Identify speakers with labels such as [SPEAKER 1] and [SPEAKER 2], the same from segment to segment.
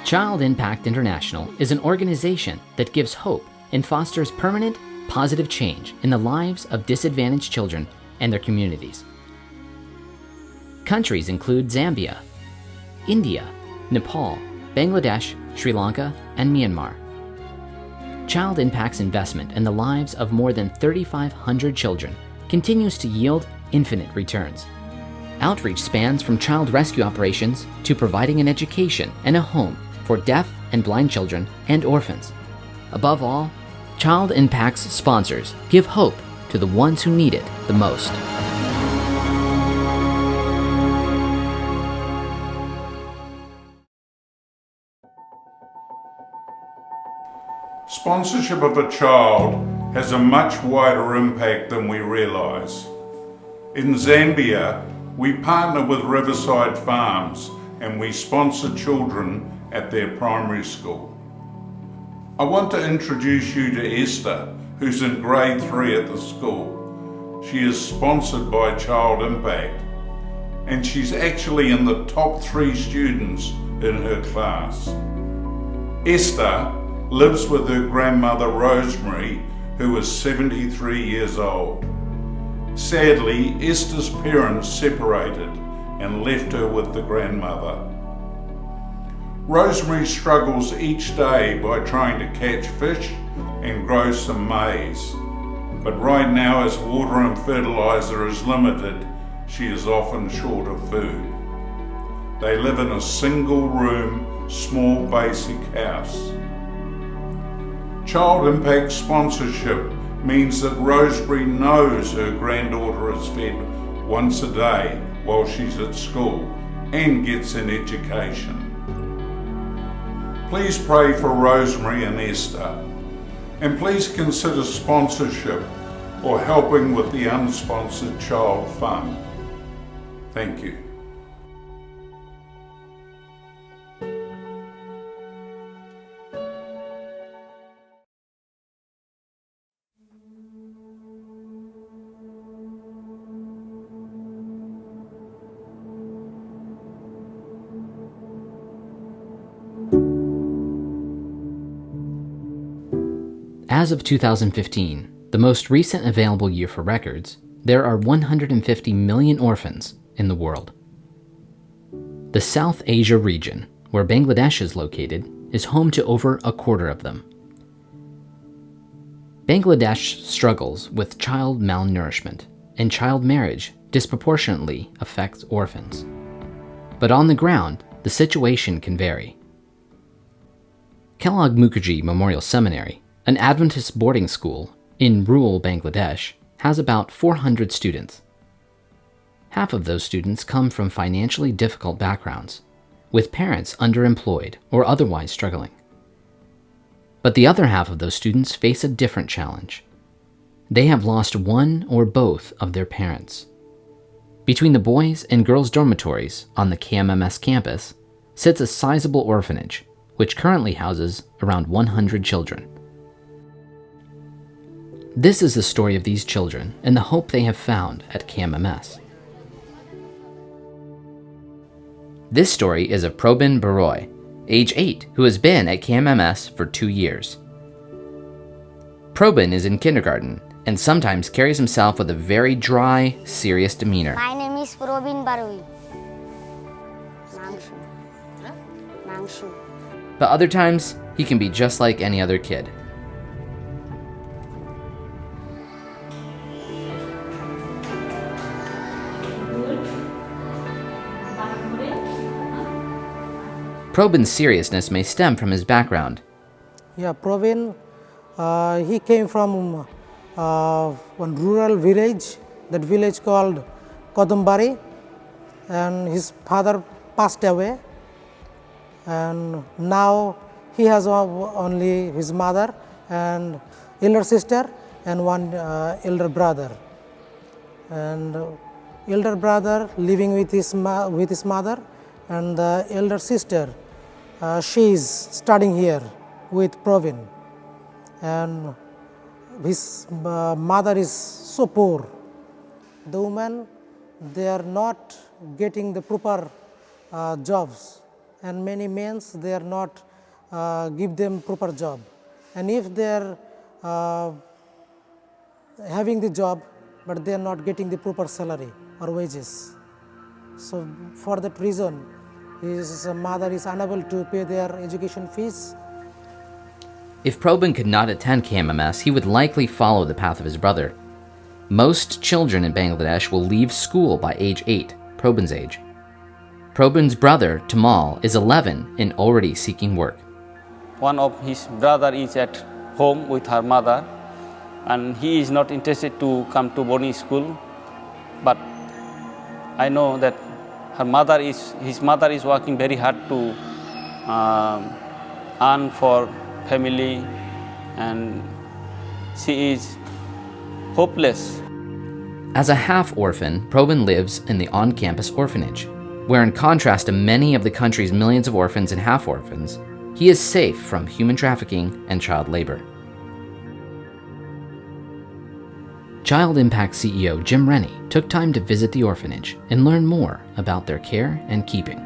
[SPEAKER 1] Child Impact International is an organization that gives hope and fosters permanent, positive change in the lives of disadvantaged children and their communities. Countries include Zambia, India, Nepal, Bangladesh, Sri Lanka, and Myanmar. Child Impact's investment in the lives of more than 3,500 children continues to yield infinite returns. Outreach spans from child rescue operations to providing an education and a home for deaf and blind children and orphans. Above all, Child Impact's sponsors give hope to the ones who need it the most.
[SPEAKER 2] Sponsorship of a child has a much wider impact than we realise. In Zambia, we partner with Riverside Farms and we sponsor children at their primary school. I want to introduce you to Esther, who's in grade 3 at the school. She is sponsored by Child Impact, and she's actually in the top 3 students in her class. Esther lives with her grandmother Rosemary, who is 73 years old. Sadly, Esther's parents separated and left her with the grandmother. Rosemary struggles each day by trying to catch fish and grow some maize. But right now, as water and fertilizer is limited, she is often short of food. They live in a single-room, small basic house. Child Impact sponsorship means that Rosemary knows her granddaughter is fed once a day while she's at school and gets an education. Please pray for Rosemary and Esther, and please consider sponsorship or helping with the Unsponsored Child Fund. Thank you.
[SPEAKER 1] As of 2015, the most recent available year for records, there are 150 million orphans in the world. The South Asia region, where Bangladesh is located, is home to over a quarter of them. Bangladesh struggles with child malnourishment, and child marriage disproportionately affects orphans. But on the ground, the situation can vary. Kellogg Mukherjee Memorial Seminary, an Adventist boarding school in rural Bangladesh, has about 400 students. Half of those students come from financially difficult backgrounds, with parents underemployed or otherwise struggling. But the other half of those students face a different challenge. They have lost one or both of their parents. Between the boys' and girls' dormitories on the KMMS campus sits a sizable orphanage, which currently houses around 100 children. This is the story of these children and the hope they have found at KMMS. This story is of Probin Baroy, age 8, who has been at KMMS for 2 years. Probin is in kindergarten and sometimes carries himself with a very dry, serious demeanor.
[SPEAKER 3] My name is Probin Baroy. Nangshu.
[SPEAKER 1] But other times, he can be just like any other kid. Probin's seriousness may stem from his background.
[SPEAKER 4] Yeah, Probin, he came from one rural village, that village called Kodumbari, and his father passed away, and now he has only his mother and elder sister and one elder brother. And elder brother living with his mother, and the elder sister, she is studying here with Probin, and his mother is so poor. The women, they are not getting the proper jobs, and many men they are not give them proper job, and if they are having the job but they are not getting the proper salary or wages. So for that reason his mother is unable to pay their education fees.
[SPEAKER 1] If Probin could not attend KMMS, he would likely follow the path of his brother. Most children in Bangladesh will leave school by age 8, Probin's age. Probin's brother, Tamal, is 11 and already seeking work.
[SPEAKER 5] One of his brother is at home with her mother, and he is not interested to come to boarding school. But I know that his mother is working very hard to earn for family, and she is hopeless.
[SPEAKER 1] As a half-orphan, Probin lives in the on-campus orphanage, where in contrast to many of the country's millions of orphans and half-orphans, he is safe from human trafficking and child labor. Child Impact CEO Jim Rennie took time to visit the orphanage and learn more about their care and keeping.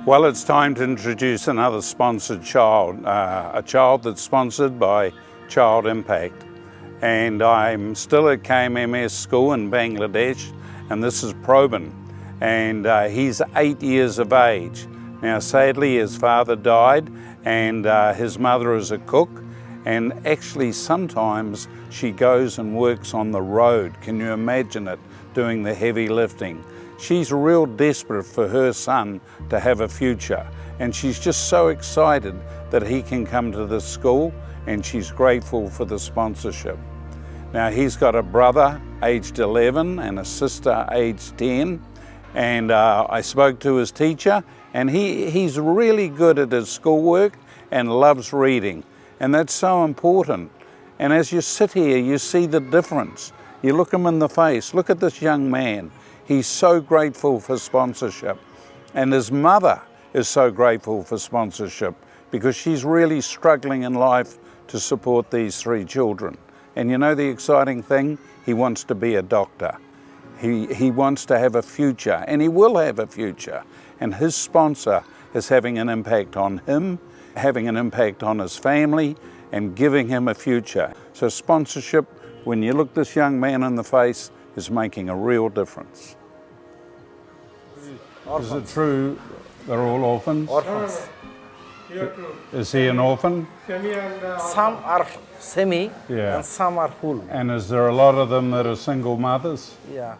[SPEAKER 2] Well, it's time to introduce another sponsored child, a child that's sponsored by Child Impact. And I'm still at KMMS school in Bangladesh, and this is Probin, and he's 8 years of age. Now, sadly, his father died, and his mother is a cook, and actually sometimes she goes and works on the road. Can you imagine it, doing the heavy lifting? She's real desperate for her son to have a future, and she's just so excited that he can come to the school, and she's grateful for the sponsorship. Now, he's got a brother aged 11 and a sister aged 10, and I spoke to his teacher, and he's really good at his schoolwork and loves reading, and that's so important. And as you sit here, you see the difference. You look him in the face. Look at this young man. He's so grateful for sponsorship. And his mother is so grateful for sponsorship because she's really struggling in life to support these 3 children. And you know the exciting thing? He wants to be a doctor. He wants to have a future, and he will have a future. And his sponsor is having an impact on him, having an impact on his family, and giving him a future. So sponsorship, when you look this young man in the face, is making a real difference. Is it true they're all orphans?
[SPEAKER 6] Orphans.
[SPEAKER 2] Is he an orphan?
[SPEAKER 6] Some are semi
[SPEAKER 2] Yeah.
[SPEAKER 6] and some are full.
[SPEAKER 2] And is there a lot of them that are single mothers?
[SPEAKER 6] Yeah.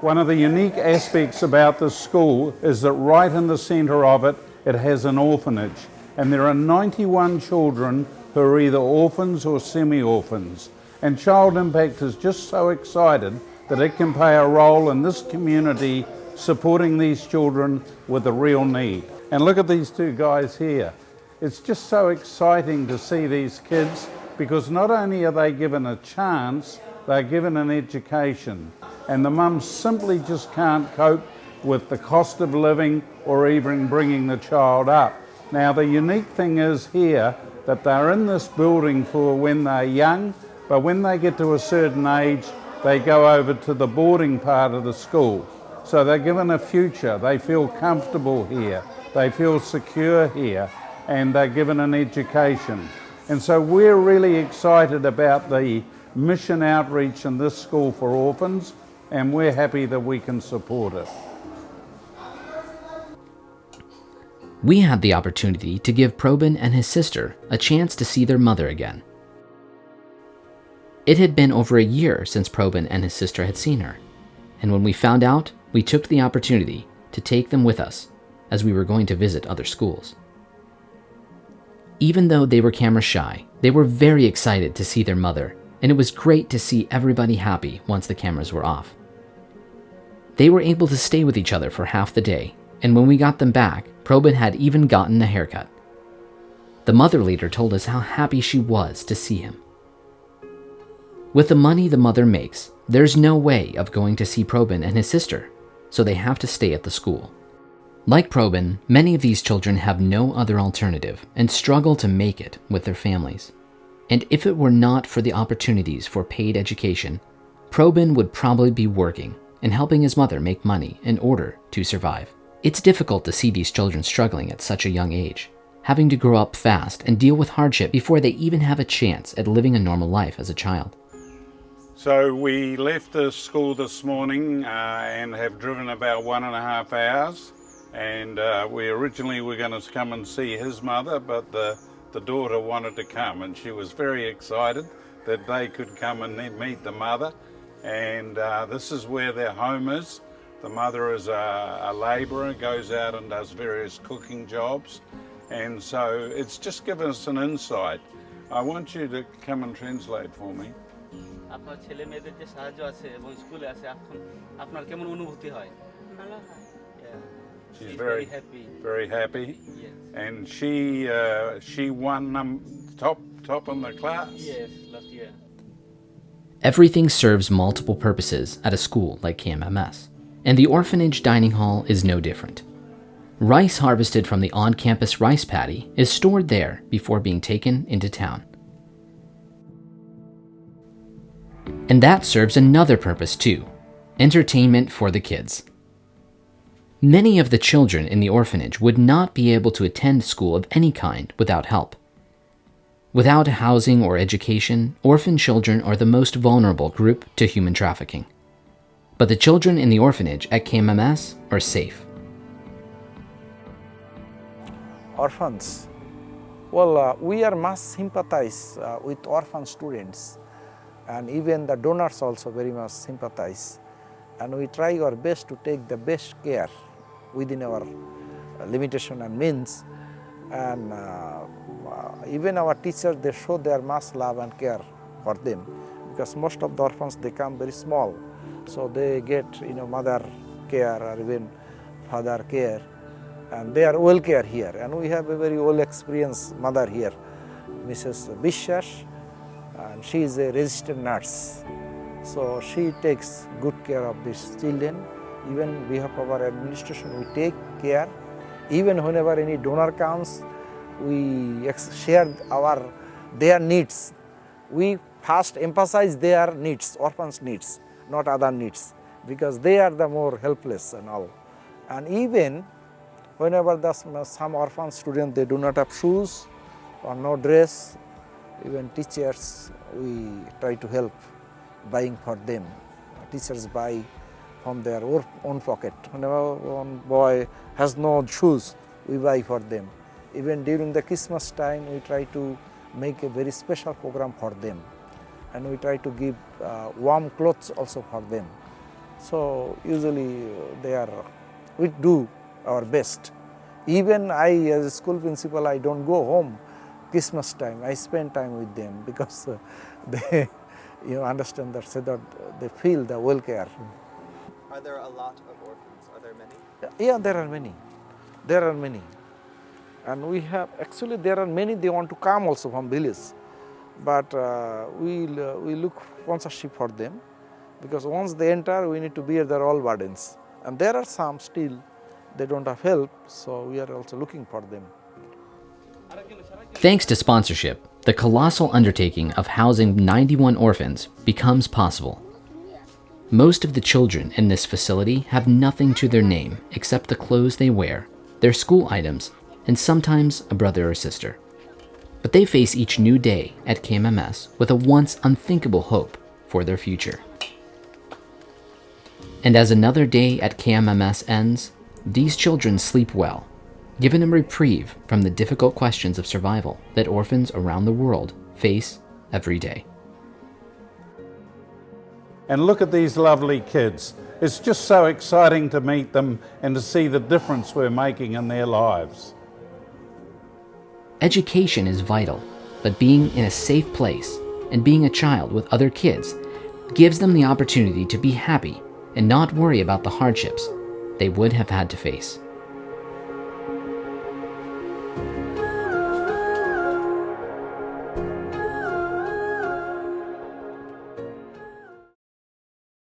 [SPEAKER 2] One of the unique aspects about this school is that right in the centre of it, it has an orphanage. And there are 91 children who are either orphans or semi-orphans. And Child Impact is just so excited that it can play a role in this community supporting these children with a real need. And look at these 2 guys here. It's just so exciting to see these kids because not only are they given a chance, they're given an education. And the mums simply just can't cope with the cost of living or even bringing the child up. Now, the unique thing is here that they're in this building for when they're young, but when they get to a certain age, they go over to the boarding part of the school. So they're given a future, they feel comfortable here, they feel secure here, and they're given an education. And so we're really excited about the mission outreach in this school for orphans, and we're happy that we can support it.
[SPEAKER 1] We had the opportunity to give Probin and his sister a chance to see their mother again. It had been over a year since Probin and his sister had seen her, and when we found out, we took the opportunity to take them with us as we were going to visit other schools. Even though they were camera shy, they were very excited to see their mother, and it was great to see everybody happy once the cameras were off. They were able to stay with each other for half the day, and when we got them back, Probin had even gotten a haircut. The mother later told us how happy she was to see him. With the money the mother makes, there's no way of going to see Probin and his sister, so they have to stay at the school. Like Probin, many of these children have no other alternative and struggle to make it with their families. And if it were not for the opportunities for paid education, Probin would probably be working and helping his mother make money in order to survive. It's difficult to see these children struggling at such a young age, having to grow up fast and deal with hardship before they even have a chance at living a normal life as a child.
[SPEAKER 2] So we left the school this morning and have driven about 1.5 hours. And we originally were going to come and see his mother, but the daughter wanted to come, and she was very excited that they could come and meet the mother. And this is where their home is. The mother is a labourer, goes out and does various cooking jobs. And so it's just given us an insight. I want you to come and translate for me.
[SPEAKER 5] আপনার ছেলে মেয়েদের যে সাহায্য আছে এবং স্কুলে আছে এখন আপনার কেমন অনুভূতি হয়? ভালো হয়।
[SPEAKER 2] She's very happy. Very happy.
[SPEAKER 5] Yes.
[SPEAKER 2] And she won top in the class.
[SPEAKER 5] Yes, last year.
[SPEAKER 1] Everything serves multiple purposes at a school like KMMS, and the orphanage dining hall is no different. Rice harvested from the on-campus rice paddy is stored there before being taken into town. And that serves another purpose too, entertainment for the kids. Many of the children in the orphanage would not be able to attend school of any kind without help. Without housing or education, orphan children are the most vulnerable group to human trafficking. But the children in the orphanage at KMMS are safe.
[SPEAKER 6] Orphans. Well, we are much sympathize with orphan students, and even the donors also very much sympathize. And we try our best to take the best care within our limitation and means. And even our teachers, they show their much love and care for them, because most of the orphans, they come very small, so they get mother care or even father care, and they are well care here. And we have a very well experienced mother here, Mrs. Bishas, and she is a registered nurse. So she takes good care of these children. Even on behalf of our administration, we take care. Even whenever any donor comes, we share their needs. We first emphasize their needs, orphans' needs, not other needs, because they are the more helpless and all. And even whenever some orphan students, they do not have shoes or no dress, even teachers, we try to help buying for them. Teachers buy from their own pocket. Whenever one boy has no shoes, we buy for them. Even during the Christmas time, we try to make a very special program for them. And we try to give warm clothes also for them. So usually we do our best. Even I, as a school principal, I don't go home Christmas time. I spend time with them because they understand that, so that they feel the well care.
[SPEAKER 7] Are there a lot of orphans? Are there many?
[SPEAKER 6] Yeah, there are many. There are many. And we have, actually there are many, they want to come also from village. But we look sponsorship for them, because once they enter, we need to bear their all burdens. And there are some still, they don't have help, so we are also looking for them.
[SPEAKER 1] Thanks to sponsorship, the colossal undertaking of housing 91 orphans becomes possible. Most of the children in this facility have nothing to their name except the clothes they wear, their school items, and sometimes a brother or sister. But they face each new day at KMMS with a once unthinkable hope for their future. And as another day at KMMS ends, these children sleep well, given a reprieve from the difficult questions of survival that orphans around the world face every day.
[SPEAKER 2] And look at these lovely kids. It's just so exciting to meet them and to see the difference we're making in their lives.
[SPEAKER 1] Education is vital, but being in a safe place and being a child with other kids gives them the opportunity to be happy and not worry about the hardships they would have had to face.